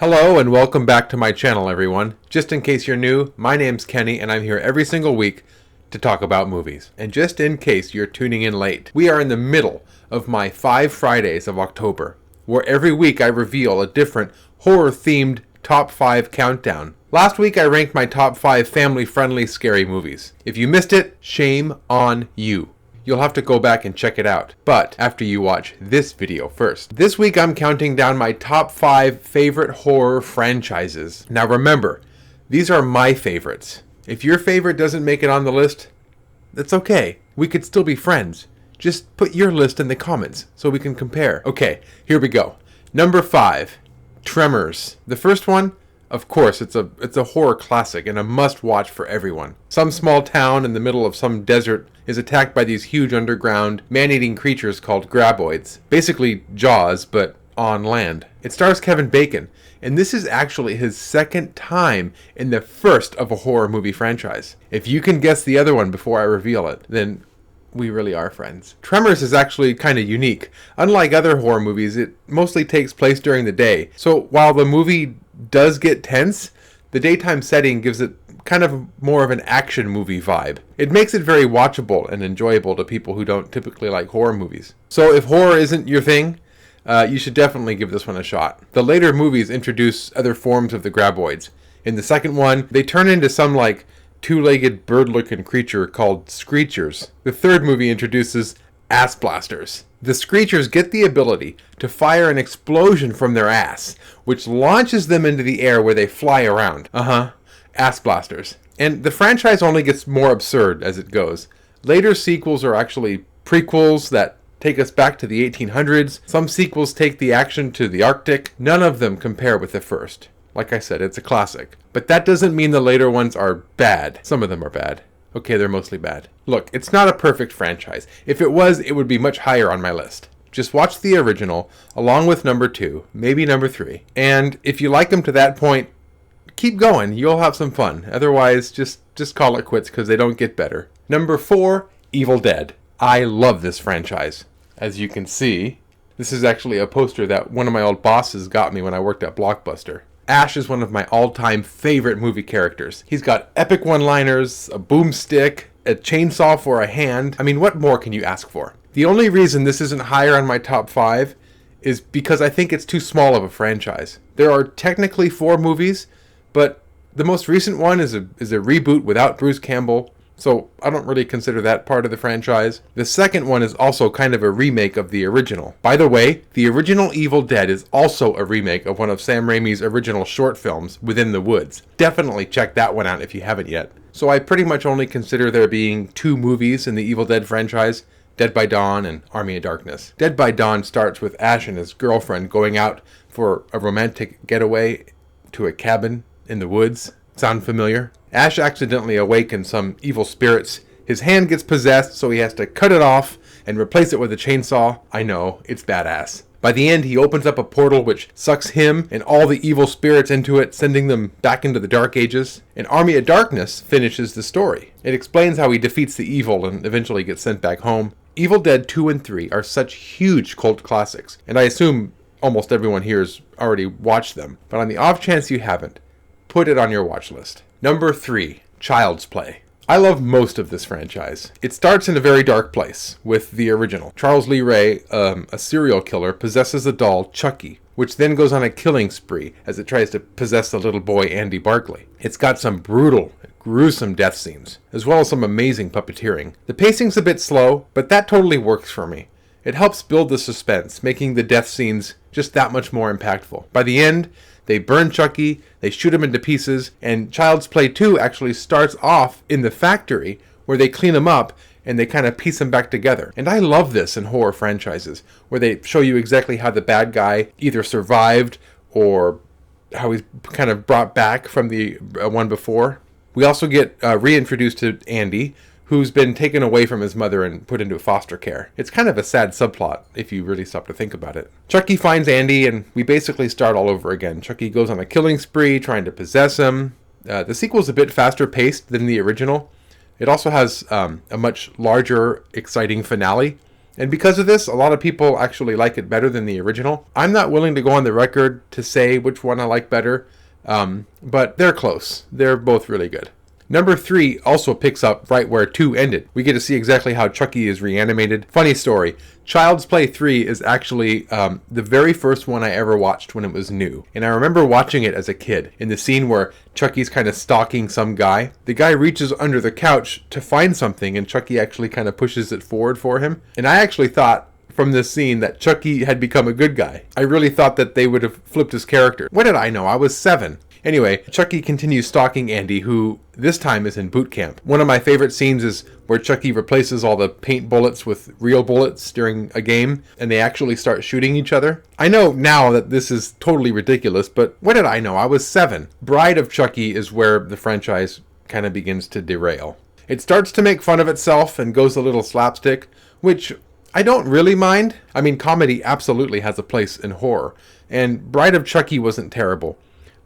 Hello and welcome back to my channel, everyone. Just in case you're new, my name's Kenny and I'm here every single week to talk about movies. And just in case you're tuning in late, we are in the middle of my 5 Fridays of October, where every week I reveal a different horror-themed top 5 countdown. Last week I ranked my top 5 family-friendly scary movies. If you missed it, shame on you. You'll have to go back and check it out, but after you watch this video first. This week I'm counting down my top 5 favorite horror franchises. Now remember, these are my favorites. If your favorite doesn't make it on the list, that's okay. We could still be friends. Just put your list in the comments so we can compare. Okay, here we go. Number 5, Tremors. The first one, of course, it's a horror classic and a must-watch for everyone. Some small town in the middle of some desert is attacked by these huge underground man-eating creatures called graboids. Basically Jaws, but on land. It stars Kevin Bacon, and this is actually his second time in the first of a horror movie franchise. If you can guess the other one before I reveal it, then we really are friends. Tremors is actually kind of unique. Unlike other horror movies, it mostly takes place during the day. So while the movie does get tense, the daytime setting gives it kind of more of an action movie vibe. It makes it very watchable and enjoyable to people who don't typically like horror movies. So if horror isn't your thing, you should definitely give this one a shot. The later movies introduce other forms of the graboids. In the second one, they turn into some like two-legged bird-looking creature called Screechers. The third movie introduces ass blasters. The Screechers get the ability to fire an explosion from their ass, which launches them into the air where they fly around. Ass blasters. And the franchise only gets more absurd as it goes. Later sequels are actually prequels that take us back to the 1800s. Some sequels take the action to the Arctic. None of them compare with the first. Like I said, it's a classic. But that doesn't mean the later ones are bad. Some of them are bad. Okay, they're mostly bad. Look, it's not a perfect franchise. If it was, it would be much higher on my list. Just watch the original, along with number 2, maybe number 3. And if you like them to that point, keep going. You'll have some fun. Otherwise, just call it quits because they don't get better. Number 4, Evil Dead. I love this franchise. As you can see, this is actually a poster that one of my old bosses got me when I worked at Blockbuster. Ash is one of my all-time favorite movie characters. He's got epic one-liners, a boomstick, a chainsaw for a hand. I mean, what more can you ask for? The only reason this isn't higher on my top 5 is because I think it's too small of a franchise. There are technically 4 movies, but the most recent one is a reboot without Bruce Campbell, so I don't really consider that part of the franchise. The second one is also kind of a remake of the original. By the way, the original Evil Dead is also a remake of one of Sam Raimi's original short films, Within the Woods. Definitely check that one out if you haven't yet. So I pretty much only consider there being 2 movies in the Evil Dead franchise, Dead by Dawn and Army of Darkness. Dead by Dawn starts with Ash and his girlfriend going out for a romantic getaway to a cabin in the woods. Sound familiar? Ash accidentally awakens some evil spirits. His hand gets possessed, so he has to cut it off and replace it with a chainsaw. I know, it's badass. By the end, he opens up a portal which sucks him and all the evil spirits into it, sending them back into the Dark Ages. And Army of Darkness finishes the story. It explains how he defeats the evil and eventually gets sent back home. Evil Dead 2 and 3 are such huge cult classics, and I assume almost everyone here has already watched them. But on the off chance you haven't, put it on your watch list. Number 3, Child's Play. I love most of this franchise. It starts in a very dark place with the original. Charles Lee Ray, a serial killer, possesses a doll, Chucky, which then goes on a killing spree as it tries to possess the little boy, Andy Barkley. It's got some brutal, gruesome death scenes, as well as some amazing puppeteering. The pacing's a bit slow, but that totally works for me. It helps build the suspense, making the death scenes just that much more impactful. By the end, they burn Chucky, they shoot him into pieces, and Child's Play 2 actually starts off in the factory where they clean him up and they kind of piece him back together. And I love this in horror franchises, where they show you exactly how the bad guy either survived or how he's kind of brought back from the one before. We also get reintroduced to Andy, who's been taken away from his mother and put into foster care. It's kind of a sad subplot, if you really stop to think about it. Chucky finds Andy, and we basically start all over again. Chucky goes on a killing spree, trying to possess him. The sequel's a bit faster paced than the original. It also has a much larger, exciting finale. And because of this, a lot of people actually like it better than the original. I'm not willing to go on the record to say which one I like better, but they're close. They're both really good. Number 3 also picks up right where 2 ended. We get to see exactly how Chucky is reanimated. Funny story, Child's Play 3 is actually the very first one I ever watched when it was new. And I remember watching it as a kid. In the scene where Chucky's kind of stalking some guy, the guy reaches under the couch to find something and Chucky actually kind of pushes it forward for him. And I actually thought from this scene that Chucky had become a good guy. I really thought that they would have flipped his character. What did I know? I was 7. Anyway, Chucky continues stalking Andy, who this time is in boot camp. One of my favorite scenes is where Chucky replaces all the paint bullets with real bullets during a game, and they actually start shooting each other. I know now that this is totally ridiculous, but what did I know? I was 7. Bride of Chucky is where the franchise kind of begins to derail. It starts to make fun of itself and goes a little slapstick, which I don't really mind. I mean, comedy absolutely has a place in horror, and Bride of Chucky wasn't terrible.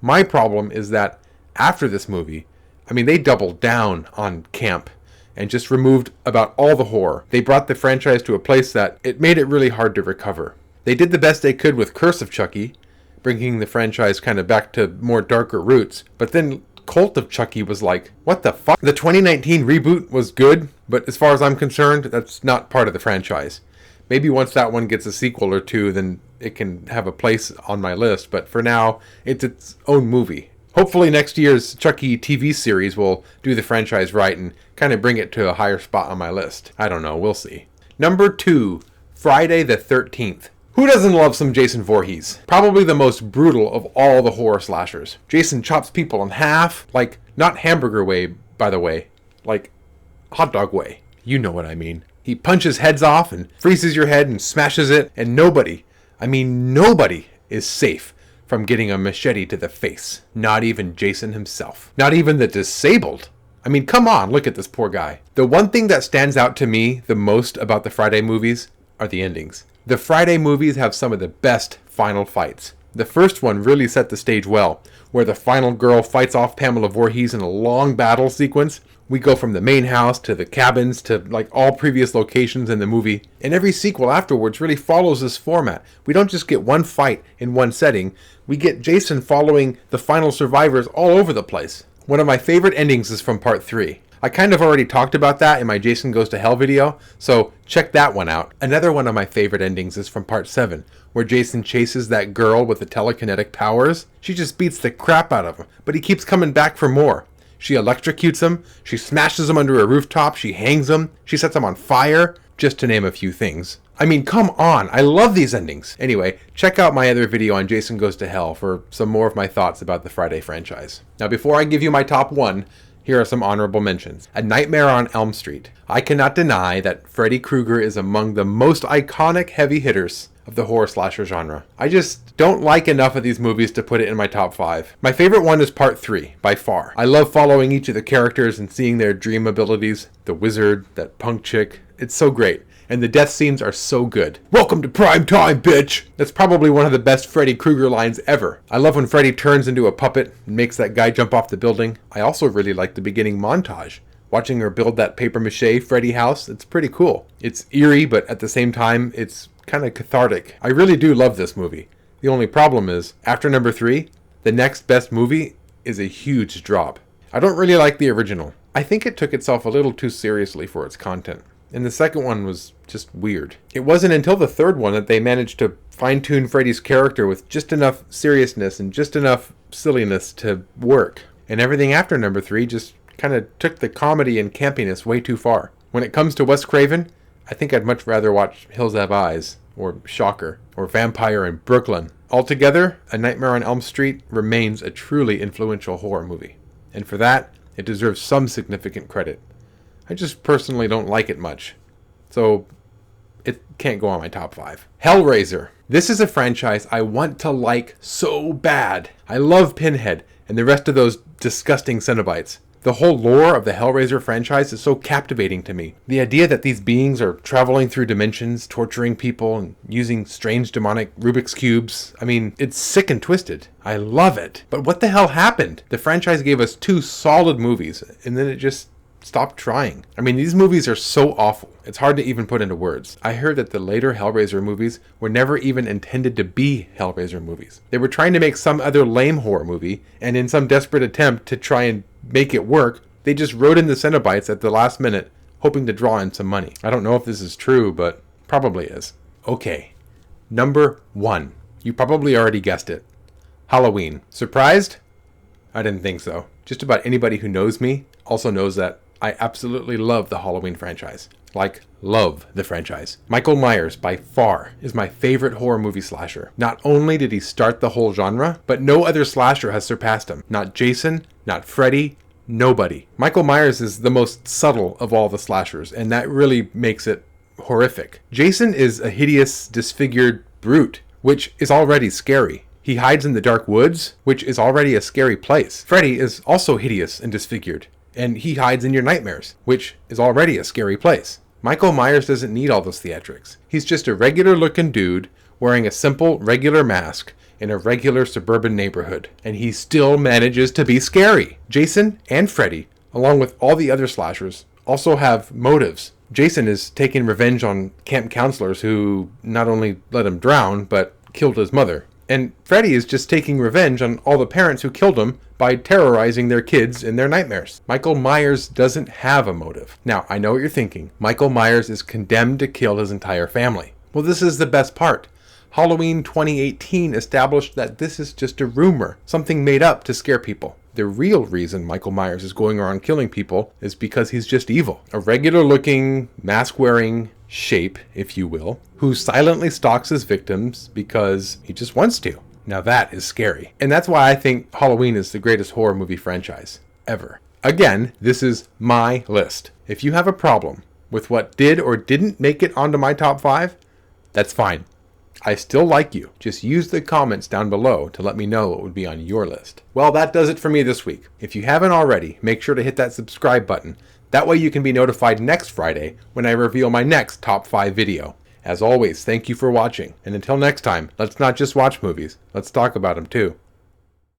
My problem is that after this movie, I mean, they doubled down on camp and just removed about all the horror. They brought the franchise to a place that it made it really hard to recover. They did the best they could with Curse of Chucky, bringing the franchise kind of back to more darker roots. But then Cult of Chucky was like, what the fuck? The 2019 reboot was good, but as far as I'm concerned, that's not part of the franchise. Maybe once that one gets a sequel or two, then it can have a place on my list. But for now, it's its own movie. Hopefully next year's Chucky TV series will do the franchise right and kind of bring it to a higher spot on my list. I don't know. We'll see. Number 2, Friday the 13th. Who doesn't love some Jason Voorhees? Probably the most brutal of all the horror slashers. Jason chops people in half, like not hamburger way, by the way, like hot dog way. You know what I mean. He punches heads off and freezes your head and smashes it, and nobody is safe from getting a machete to the face. Not even Jason himself. Not even the disabled. I mean, come on, look at this poor guy. The one thing that stands out to me the most about the Friday movies are the endings. The Friday movies have some of the best final fights. The first one really set the stage well, where the final girl fights off Pamela Voorhees in a long battle sequence. We go from the main house to the cabins to like all previous locations in the movie. And every sequel afterwards really follows this format. We don't just get one fight in one setting. We get Jason following the final survivors all over the place. One of my favorite endings is from part 3. I kind of already talked about that in my Jason Goes to Hell video, so check that one out. Another one of my favorite endings is from part 7, where Jason chases that girl with the telekinetic powers. She just beats the crap out of him, but he keeps coming back for more. She electrocutes him, she smashes him under a rooftop, she hangs him, she sets him on fire, just to name a few things. I mean, come on, I love these endings. Anyway, check out my other video on Jason Goes to Hell for some more of my thoughts about the Friday franchise. Now, before I give you my top 1, here are some honorable mentions. A Nightmare on Elm Street. I cannot deny that Freddy Krueger is among the most iconic heavy hitters of the horror slasher genre. I just don't like enough of these movies to put it in my top 5. My favorite one is part 3, by far. I love following each of the characters and seeing their dream abilities. The wizard, that punk chick. It's so great. And the death scenes are so good. Welcome to prime time, bitch! That's probably one of the best Freddy Krueger lines ever. I love when Freddy turns into a puppet and makes that guy jump off the building. I also really like the beginning montage. Watching her build that papier-mâché Freddy house, it's pretty cool. It's eerie, but at the same time, it's kind of cathartic. I really do love this movie. The only problem is, after number 3, the next best movie is a huge drop. I don't really like the original. I think it took itself a little too seriously for its content. And the second one was just weird. It wasn't until the third one that they managed to fine-tune Freddy's character with just enough seriousness and just enough silliness to work. And everything after number 3 just kind of took the comedy and campiness way too far. When it comes to Wes Craven, I think I'd much rather watch Hills Have Eyes, or Shocker, or Vampire in Brooklyn. Altogether, A Nightmare on Elm Street remains a truly influential horror movie. And for that, it deserves some significant credit. I just personally don't like it much, so it can't go on my top 5. Hellraiser. This is a franchise I want to like so bad. I love Pinhead and the rest of those disgusting Cenobites. The whole lore of the Hellraiser franchise is so captivating to me. The idea that these beings are traveling through dimensions, torturing people, and using strange demonic Rubik's Cubes. I mean, it's sick and twisted. I love it. But what the hell happened? The franchise gave us 2 solid movies, and then it just stop trying. I mean, these movies are so awful. It's hard to even put into words. I heard that the later Hellraiser movies were never even intended to be Hellraiser movies. They were trying to make some other lame horror movie, and in some desperate attempt to try and make it work, they just wrote in the Cenobites at the last minute, hoping to draw in some money. I don't know if this is true, but probably is. Okay, number 1. You probably already guessed it. Halloween. Surprised? I didn't think so. Just about anybody who knows me also knows that I absolutely love the Halloween franchise. Like, love the franchise. Michael Myers, by far, is my favorite horror movie slasher. Not only did he start the whole genre, but no other slasher has surpassed him. Not Jason, not Freddy, nobody. Michael Myers is the most subtle of all the slashers, and that really makes it horrific. Jason is a hideous, disfigured brute, which is already scary. He hides in the dark woods, which is already a scary place. Freddy is also hideous and disfigured, and he hides in your nightmares, which is already a scary place. Michael Myers doesn't need all those theatrics. He's just a regular-looking dude wearing a simple, regular mask in a regular suburban neighborhood, and he still manages to be scary. Jason and Freddy, along with all the other slashers, also have motives. Jason is taking revenge on camp counselors who not only let him drown, but killed his mother. And Freddy is just taking revenge on all the parents who killed him by terrorizing their kids in their nightmares. Michael Myers doesn't have a motive. Now, I know what you're thinking. Michael Myers is condemned to kill his entire family. Well, this is the best part. Halloween 2018 established that this is just a rumor, something made up to scare people. The real reason Michael Myers is going around killing people is because he's just evil. A regular-looking, mask-wearing shape, if you will, who silently stalks his victims because he just wants to. Now that is scary. And that's why I think Halloween is the greatest horror movie franchise ever. Again, this is my list. If you have a problem with what did or didn't make it onto my top 5, that's fine. I still like you. Just use the comments down below to let me know what would be on your list. Well, that does it for me this week. If you haven't already, make sure to hit that subscribe button. That way you can be notified next Friday when I reveal my next top 5 video. As always, thank you for watching. And until next time, let's not just watch movies. Let's talk about them too.